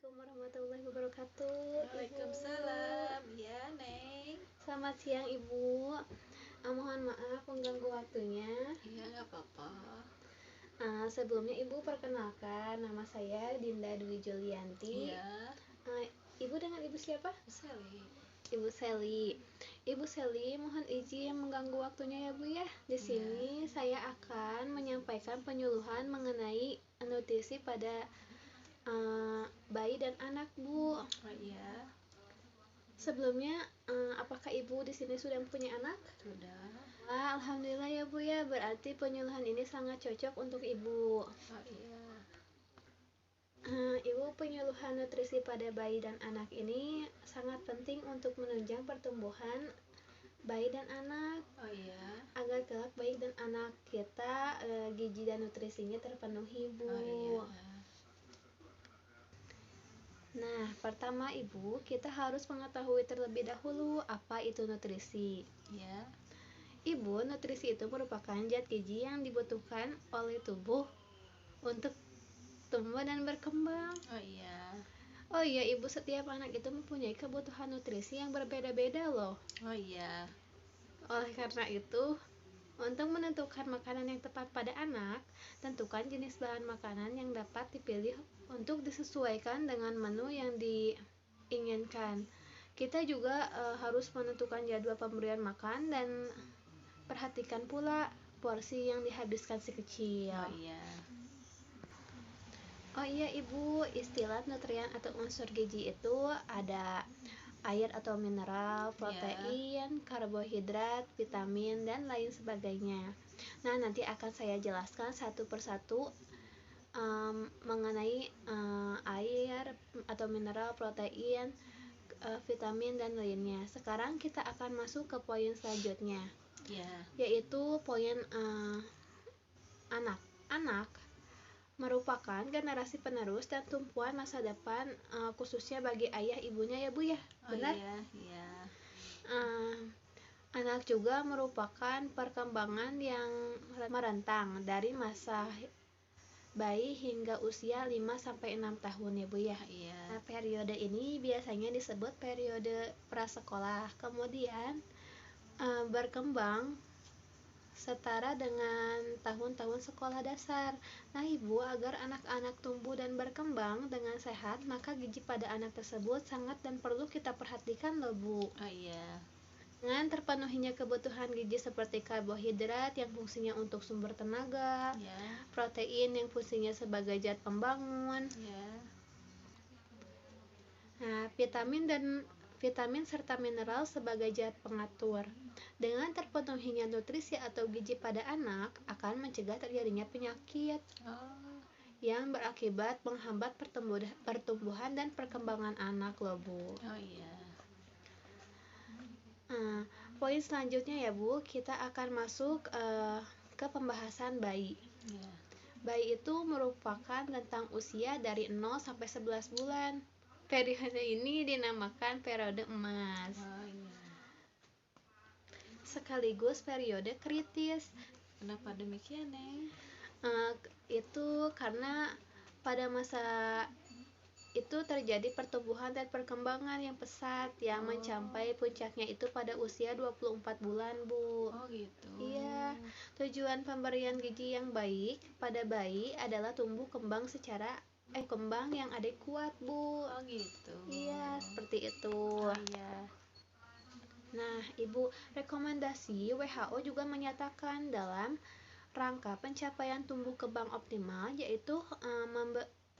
Assalamualaikum warahmatullahi wabarakatuh. Waalaikumsalam. Ya, Neng. Selamat siang Ibu. Mohon maaf mengganggu waktunya. Iya, nggak apa-apa. Sebelumnya Ibu perkenalkan, nama saya Dinda Dwi Julianti. Iya. Ibu dengan Ibu siapa? Sally. Ibu Sally. Ibu Sally, mohon izin mengganggu waktunya ya Bu ya. Di sini saya akan menyampaikan penyuluhan mengenai nutrisi pada bayi dan anak Bu. Oh iya. Sebelumnya, apakah Ibu di sini sudah punya anak? Sudah. Wah, alhamdulillah ya Bu ya. Berarti penyuluhan ini sangat cocok untuk Ibu. Oh iya. Ibu, penyuluhan nutrisi pada bayi dan anak ini sangat penting untuk menunjang pertumbuhan bayi dan anak. Oh iya. Agar kelak bayi dan anak kita gizi dan nutrisinya terpenuhi Bu. Oh iya. Nah, pertama Ibu, kita harus mengetahui terlebih dahulu apa itu nutrisi. Ya. Ibu, nutrisi itu merupakan zat gizi yang dibutuhkan oleh tubuh untuk tumbuh dan berkembang. Oh iya. Oh iya Ibu, setiap anak itu mempunyai kebutuhan nutrisi yang berbeda-beda loh. Oh iya. Oleh karena itu, untuk menentukan makanan yang tepat pada anak, tentukan jenis bahan makanan yang dapat dipilih untuk disesuaikan dengan menu yang diinginkan. Kita juga harus menentukan jadwal pemberian makan dan perhatikan pula porsi yang dihabiskan si kecil. Oh iya. Oh iya Ibu, istilah nutrien atau unsur gizi itu ada air atau mineral, protein, karbohidrat, vitamin, dan lain sebagainya. Nah, nanti akan saya jelaskan satu persatu mengenai air atau mineral, protein, vitamin, dan lainnya. Sekarang kita akan masuk ke poin selanjutnya, yaitu poin anak. Anak merupakan generasi penerus dan tumpuan masa depan, khususnya bagi ayah ibunya ya Bu ya. Benar? Oh iya. Anak juga merupakan perkembangan yang merentang dari masa bayi hingga usia 5-6 tahun ya Bu ya. Iya. Nah, periode ini biasanya disebut periode prasekolah. Kemudian berkembang setara dengan tahun-tahun sekolah dasar. Nah Ibu, agar anak-anak tumbuh dan berkembang dengan sehat, maka gizi pada anak tersebut sangat dan perlu kita perhatikan loh Bu. Oh iya. Dengan terpenuhinya kebutuhan gizi seperti karbohidrat yang fungsinya untuk sumber tenaga, protein yang fungsinya sebagai zat pembangun, nah, vitamin serta mineral sebagai zat pengatur. Dengan terpenuhinya nutrisi atau gizi pada anak akan mencegah terjadinya penyakit yang berakibat menghambat pertumbuhan dan perkembangan anak loh Bu. Oh iya. Poin selanjutnya ya Bu, kita akan masuk ke pembahasan bayi. Bayi itu merupakan rentang usia dari 0 sampai 11 bulan. Periode ini dinamakan periode emas. Sekaligus periode kritis. Kenapa demikian, Neng? Itu karena pada masa itu terjadi pertumbuhan dan perkembangan yang pesat yang mencapai puncaknya itu pada usia 24 bulan Bu. Oh gitu. Iya, tujuan pemberian gizi yang baik pada bayi adalah tumbuh kembang kembang yang adekuat Bu. Oh gitu. Iya, seperti itu. Oh iya. Nah Ibu, rekomendasi WHO juga menyatakan dalam rangka pencapaian tumbuh kembang optimal, yaitu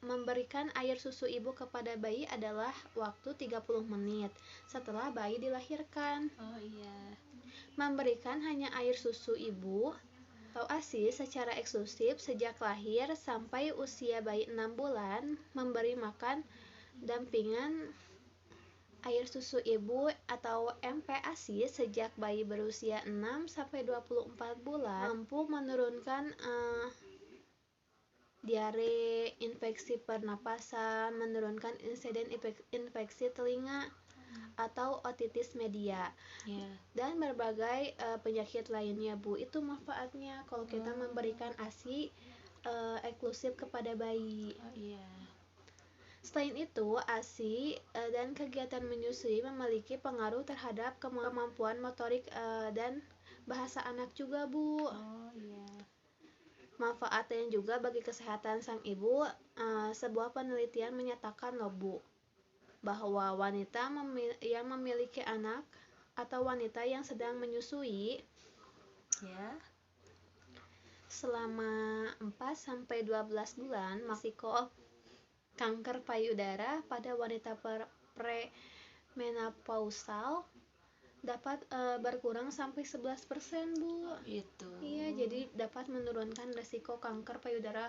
memberikan air susu ibu kepada bayi adalah waktu 30 menit setelah bayi dilahirkan. Oh iya. Memberikan hanya air susu ibu atau ASI secara eksklusif sejak lahir sampai usia bayi 6 bulan, memberi makan dampingan air susu ibu atau MPASI sejak bayi berusia 6-24 bulan mampu menurunkan diare, infeksi pernapasan, menurunkan insiden infeksi telinga atau otitis media, dan berbagai penyakit lainnya Bu. Itu manfaatnya kalau kita memberikan ASI eksklusif kepada bayi. Selain itu, ASI dan kegiatan menyusui memiliki pengaruh terhadap kemampuan motorik dan bahasa anak juga, Bu. Oh iya. Manfaatnya juga bagi kesehatan sang ibu, sebuah penelitian menyatakan loh, Bu, bahwa wanita yang memiliki anak atau wanita yang sedang menyusui Ya. selama 4-12 bulan, risiko kanker payudara pada wanita premenopausal dapat berkurang sampai 11%, Bu. Itu. Iya, jadi dapat menurunkan risiko kanker payudara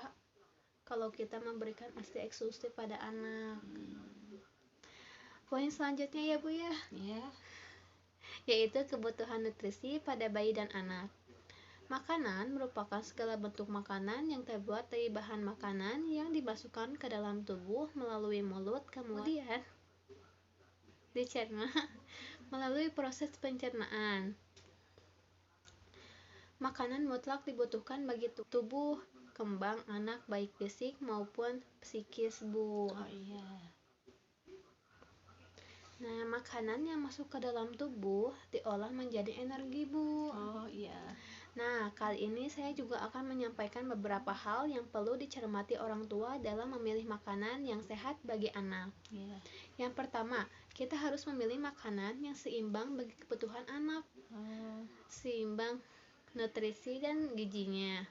kalau kita memberikan ASI eksklusif pada anak. Poin selanjutnya ya, Bu ya, Ya. yaitu kebutuhan nutrisi pada bayi dan anak. Makanan merupakan segala bentuk makanan yang terbuat dari bahan makanan yang dimasukkan ke dalam tubuh melalui mulut, kemudian dicerna melalui proses pencernaan. Makanan mutlak dibutuhkan bagi tubuh kembang anak baik fisik maupun psikis, Bu. Oh iya. Nah, makanan yang masuk ke dalam tubuh diolah menjadi energi, Bu. Oh iya. Nah, kali ini saya juga akan menyampaikan beberapa hal yang perlu dicermati orang tua dalam memilih makanan yang sehat bagi anak. Iya. Yang pertama, kita harus memilih makanan yang seimbang bagi kebutuhan anak. Seimbang nutrisi dan gizinya.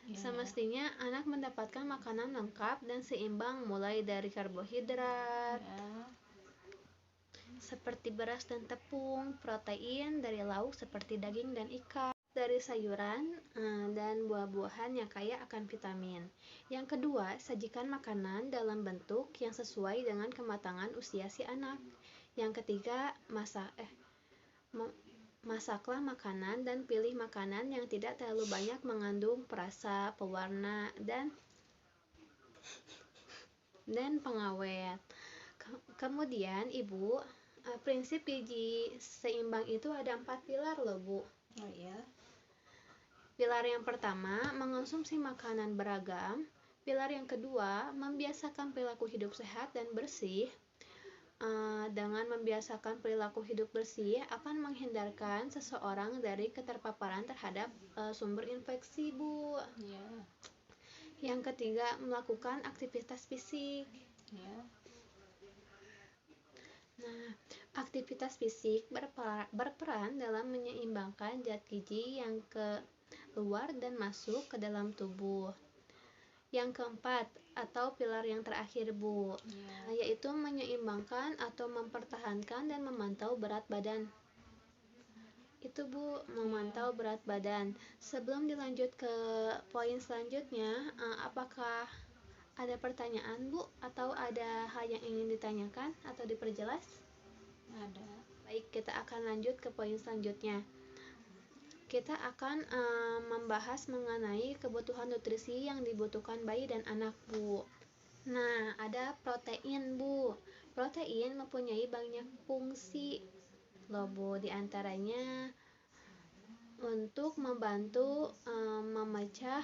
Iya. Semestinya anak mendapatkan makanan lengkap dan seimbang mulai dari karbohidrat Ya. seperti beras dan tepung, protein dari lauk seperti daging dan ikan, dari sayuran dan buah-buahan yang kaya akan vitamin. Yang kedua, sajikan makanan dalam bentuk yang sesuai dengan kematangan usia si anak. Yang ketiga, masaklah makanan dan pilih makanan yang tidak terlalu banyak mengandung perasa, pewarna, dan pengawet. Kemudian, Ibu, prinsip gizi seimbang itu ada 4 pilar loh, Bu. Oh iya. Pilar yang pertama, mengonsumsi makanan beragam. Pilar yang kedua, membiasakan perilaku hidup sehat dan bersih. Dengan membiasakan perilaku hidup bersih akan menghindarkan seseorang dari keterpaparan terhadap sumber infeksi, Bu. Ya. Yang ketiga, melakukan aktivitas fisik. Ya. Nah, aktivitas fisik berperan dalam menyeimbangkan zat gizi yang keluar dan masuk ke dalam tubuh. Yang keempat, atau pilar yang terakhir, Bu, yaitu menyeimbangkan atau mempertahankan dan memantau berat badan. Itu, Bu, memantau berat badan. Sebelum dilanjut ke poin selanjutnya, apakah ada pertanyaan, Bu, atau ada hal yang ingin ditanyakan atau diperjelas? Ada. Baik, kita akan lanjut ke poin selanjutnya. Kita akan membahas mengenai kebutuhan nutrisi yang dibutuhkan bayi dan anak, Bu. Nah, ada protein, Bu. Protein mempunyai banyak fungsi loh, Bu. Di antaranya untuk membantu memecah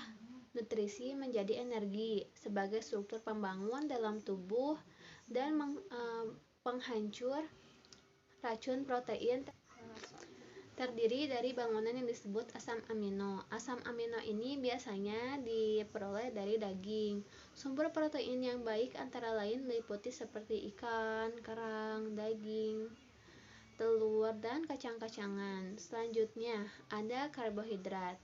nutrisi menjadi energi sebagai struktur pembangun dalam tubuh dan penghancur racun. Protein terdiri dari bangunan yang disebut asam amino. Asam amino ini biasanya diperoleh dari daging. Sumber protein yang baik antara lain meliputi seperti ikan, kerang, daging, telur, dan kacang-kacangan. Selanjutnya, ada karbohidrat.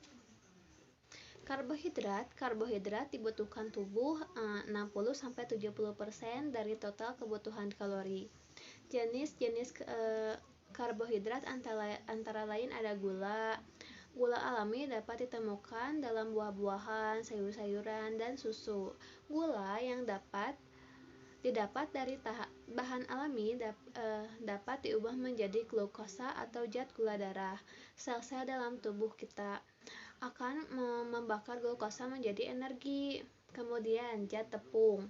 Karbohidrat dibutuhkan tubuh 60-70% dari total kebutuhan kalori. Jenis-jenis karbohidrat antara lain ada gula. Gula alami dapat ditemukan dalam buah-buahan, sayur-sayuran, dan susu. Gula yang didapat dari bahan alami dapat diubah menjadi glukosa atau zat gula darah. Sel-sel dalam tubuh kita akan membakar glukosa menjadi energi. Kemudian zat tepung.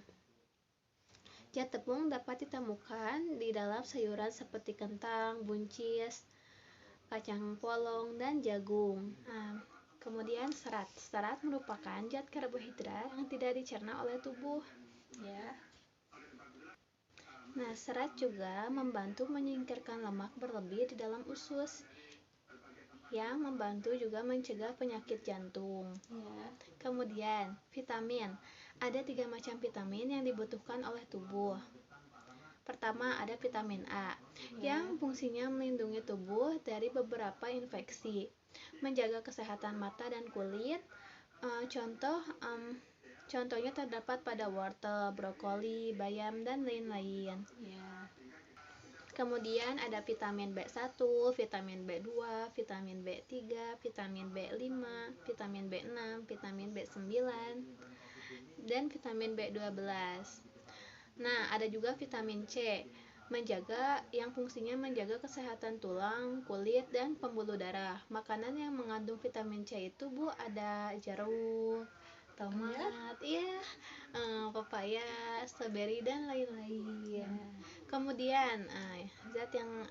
Zat tepung dapat ditemukan di dalam sayuran seperti kentang, buncis, kacang polong, dan jagung. Kemudian serat. Serat merupakan zat karbohidrat yang tidak dicerna oleh tubuh. Ya. Nah, serat juga membantu menyingkirkan lemak berlebih di dalam usus, yang membantu juga mencegah penyakit jantung. Ya. Kemudian, vitamin. Ada 3 macam vitamin yang dibutuhkan oleh tubuh. Pertama, ada vitamin A, yang fungsinya melindungi tubuh dari beberapa infeksi, menjaga kesehatan mata dan kulit. Contohnya terdapat pada wortel, brokoli, bayam, dan lain-lain. Ya. Kemudian ada vitamin B1, vitamin B2, vitamin B3, vitamin B5, vitamin B6, vitamin B9, dan vitamin B12. Nah, ada juga vitamin C, yang fungsinya menjaga kesehatan tulang, kulit, dan pembuluh darah. Makanan yang mengandung vitamin C itu, Bu, ada jeruk, tomat, papaya, strawberry, dan lain-lain. Kemudian, zat yang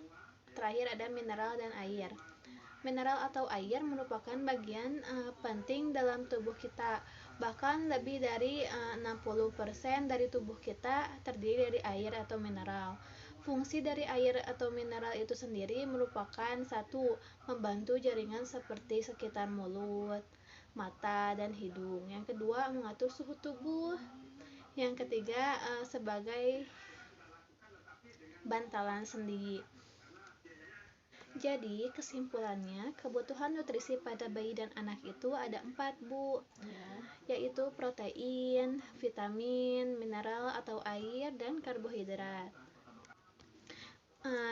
terakhir ada mineral dan air. Mineral atau air merupakan bagian penting dalam tubuh kita. Bahkan lebih dari 60% dari tubuh kita terdiri dari air atau mineral. Fungsi dari air atau mineral itu sendiri merupakan satu, membantu jaringan seperti sekitar mulut, mata, dan hidung. Yang kedua, mengatur suhu tubuh. Yang ketiga, sebagai bantalan sendi. Jadi, kesimpulannya, kebutuhan nutrisi pada bayi dan anak itu ada 4, Bu. Yaitu protein, vitamin, mineral atau air, dan karbohidrat.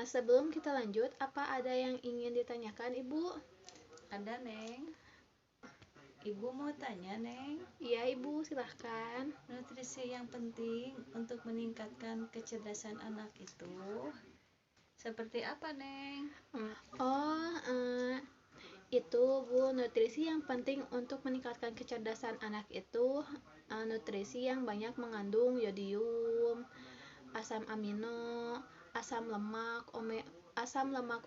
Sebelum kita lanjut, apa ada yang ingin ditanyakan, Ibu? Ada, Neng. Ibu mau tanya, Neng. Iya, Ibu, silahkan. Nutrisi yang penting untuk meningkatkan kecerdasan anak itu seperti apa, Neng? Itu, Bu, nutrisi yang penting untuk meningkatkan kecerdasan anak itu nutrisi yang banyak mengandung yodium, asam amino, asam lemak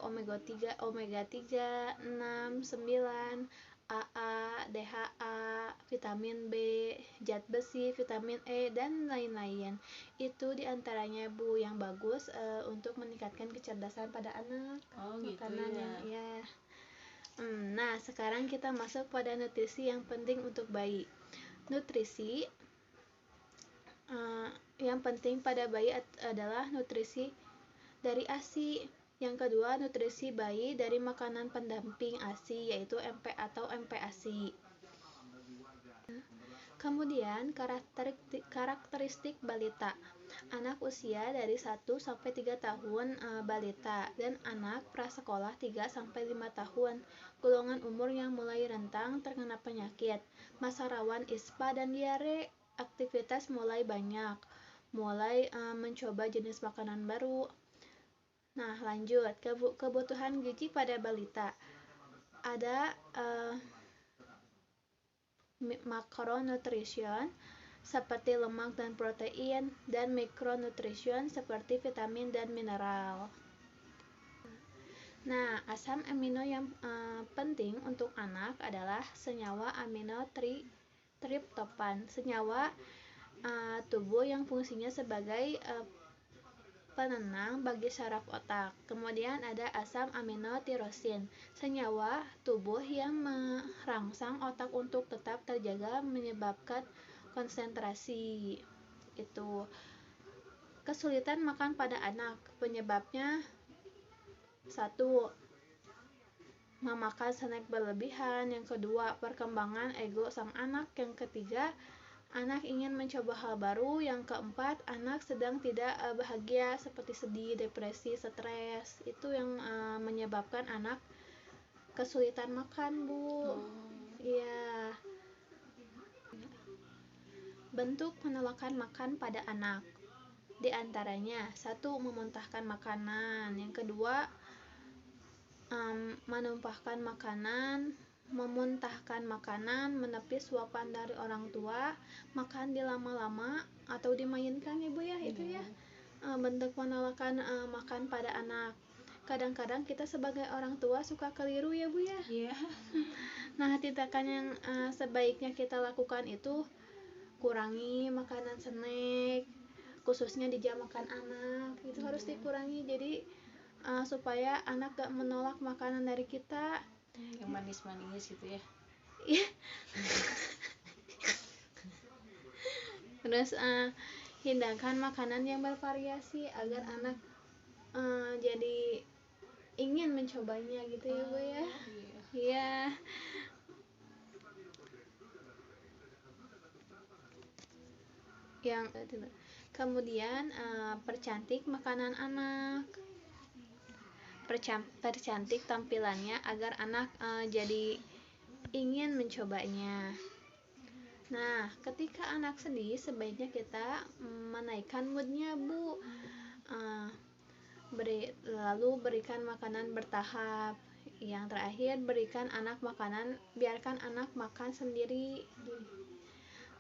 omega 3, 6, 9, AA, DHA, vitamin B, zat besi, vitamin E, dan lain-lain. Itu diantaranya, Bu, yang bagus untuk meningkatkan kecerdasan pada anak. Makanan gitu ya. Nah, sekarang kita masuk pada nutrisi yang penting untuk bayi. Nutrisi yang penting pada bayi adalah nutrisi dari ASI. Yang kedua, nutrisi bayi dari makanan pendamping ASI, yaitu MP atau MPASI. Kemudian, karakteristik balita. Anak usia dari 1 sampai 3 tahun balita, dan anak prasekolah 3 sampai 5 tahun. Golongan umur yang mulai rentang terkena penyakit, masa rawan ISPA dan diare, aktivitas mulai banyak, mulai mencoba jenis makanan baru. Nah, lanjut, kebutuhan gizi pada balita. Ada makronutrition seperti lemak dan protein, dan mikronutrition seperti vitamin dan mineral. Nah, asam amino yang penting untuk anak adalah senyawa amino triptofan, senyawa tubuh yang fungsinya sebagai penenang bagi saraf otak. Kemudian ada asam amino tirosin, senyawa tubuh yang merangsang otak untuk tetap terjaga, menyebabkan konsentrasi. Itu. Kesulitan makan pada anak, penyebabnya 1. Memakan snack berlebihan. Yang kedua, perkembangan ego sang anak. Yang ketiga, anak ingin mencoba hal baru. Yang keempat, anak sedang tidak bahagia seperti sedih, depresi, stres. Itu yang menyebabkan anak kesulitan makan, Bu. Iya. Bentuk penolakan makan pada anak. Di antaranya, 1. Memuntahkan makanan. Yang kedua, memuntahkan makanan, menepis suapan dari orang tua, makan dilama-lama, atau dimainkan, Ibu ya, itu ya. Bentuk penolakan makan pada anak. Kadang-kadang kita sebagai orang tua suka keliru ya, Bu ya. Nah, tindakan yang sebaiknya kita lakukan itu kurangi makanan snack, khususnya di jam makan anak itu harus dikurangi. Jadi supaya anak gak menolak makanan dari kita. Yang manis-manis gitu ya. Terus hindarkan makanan yang bervariasi agar anak jadi ingin mencobanya gitu ya Bu ya. Iya. Yang kemudian percantik makanan anak, percantik tampilannya agar anak jadi ingin mencobanya. Nah, ketika anak sedih sebaiknya kita menaikkan moodnya Bu. Lalu berikan makanan bertahap. Yang terakhir berikan anak makanan, biarkan anak makan sendiri.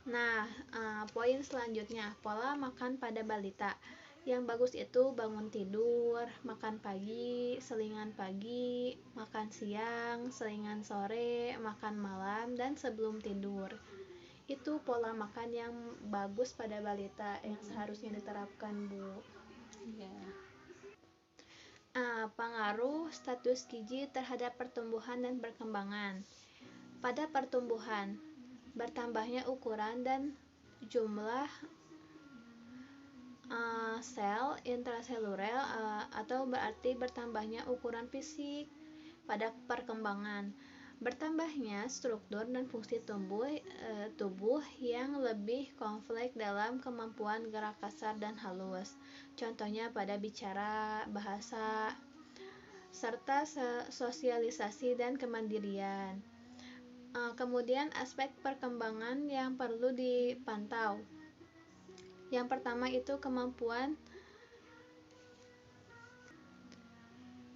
Nah, poin selanjutnya pola makan pada balita. Yang bagus itu bangun tidur, makan pagi, selingan pagi, makan siang, selingan sore, makan malam, dan sebelum tidur. Itu pola makan yang bagus pada balita yang seharusnya diterapkan Bu. Pengaruh status gizi terhadap pertumbuhan dan perkembangan. Pada pertumbuhan, bertambahnya ukuran dan jumlah sel intraseluler atau berarti bertambahnya ukuran fisik. Pada perkembangan, bertambahnya struktur dan fungsi tubuh yang lebih kompleks dalam kemampuan gerak kasar dan halus. Contohnya pada bicara, bahasa, serta sosialisasi dan kemandirian. Kemudian aspek perkembangan yang perlu dipantau. Yang pertama itu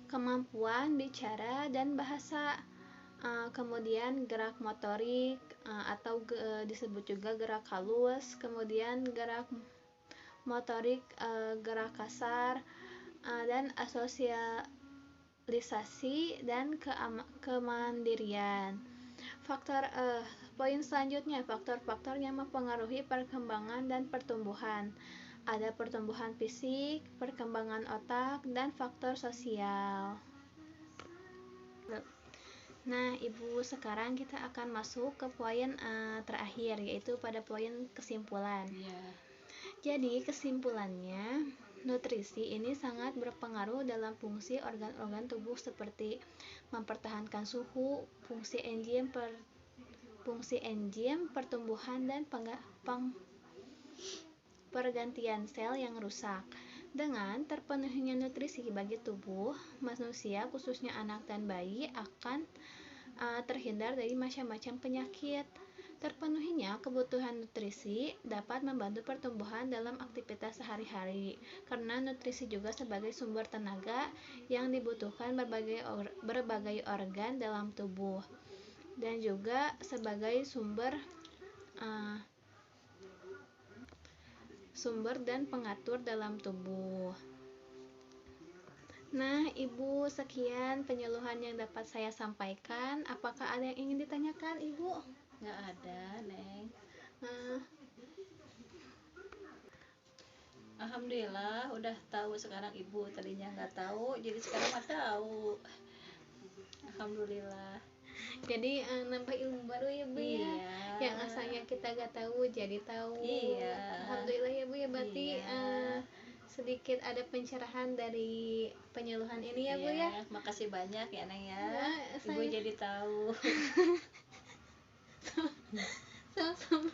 kemampuan bicara dan bahasa. Kemudian gerak motorik atau disebut juga gerak halus, kemudian gerak motorik, gerak kasar, dan asosialisasi dan kemandirian. Poin selanjutnya, faktor-faktor yang mempengaruhi perkembangan dan pertumbuhan. Ada pertumbuhan fisik, perkembangan otak, dan faktor sosial. Nah, Ibu, sekarang kita akan masuk ke poin terakhir, yaitu pada poin kesimpulan. Jadi, kesimpulannya, nutrisi ini sangat berpengaruh dalam fungsi organ-organ tubuh seperti mempertahankan suhu, fungsi enzim pertumbuhan, dan pergantian sel yang rusak. Dengan terpenuhinya nutrisi bagi tubuh manusia, khususnya anak dan bayi, akan terhindar dari macam-macam penyakit. Terpenuhinya kebutuhan nutrisi dapat membantu pertumbuhan dalam aktivitas sehari-hari, karena nutrisi juga sebagai sumber tenaga yang dibutuhkan berbagai organ dalam tubuh, dan juga sebagai sumber dan pengatur dalam tubuh. Nah, Ibu, sekian penyuluhan yang dapat saya sampaikan. Apakah ada yang ingin ditanyakan, Ibu? Nggak ada, Neng. Alhamdulillah udah tahu sekarang Ibu, tadinya nggak tahu, jadi sekarang mah tahu. Alhamdulillah. Jadi nambah ilmu baru ya Bu ya. Yang asalnya kita nggak tahu jadi tahu. Alhamdulillah ya Bu ya, berarti sedikit ada pencerahan dari penyuluhan ini ya Bu ya. Makasih banyak ya Neng ya. Ibu jadi tahu. Sama-sama.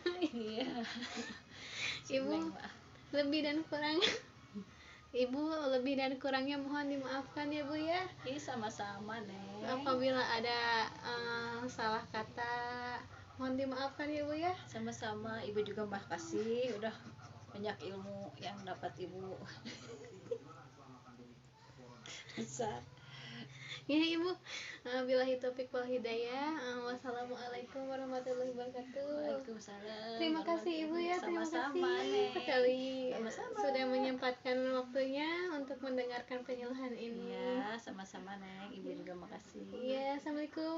Ibu lebih dan kurangnya mohon dimaafkan ya Bu ya. Sama-sama Neng. Apabila ada salah kata mohon dimaafkan ya Bu ya. Sama-sama, Ibu juga makasih udah banyak ilmu yang dapat Ibu. Bisa. Ya Ibu, billahi taufiq wal hidayah. Wassalamualaikum warahmatullahi wabarakatuh. Waalaikumsalam. Terima kasih Ibu ya, terima Sama-sama, kasih sekali Sama-sama. sudah menyempatkan waktunya untuk mendengarkan penyuluhan ini. Iya, sama-sama Neng. Ibu juga makasih. Iya, assalamualaikum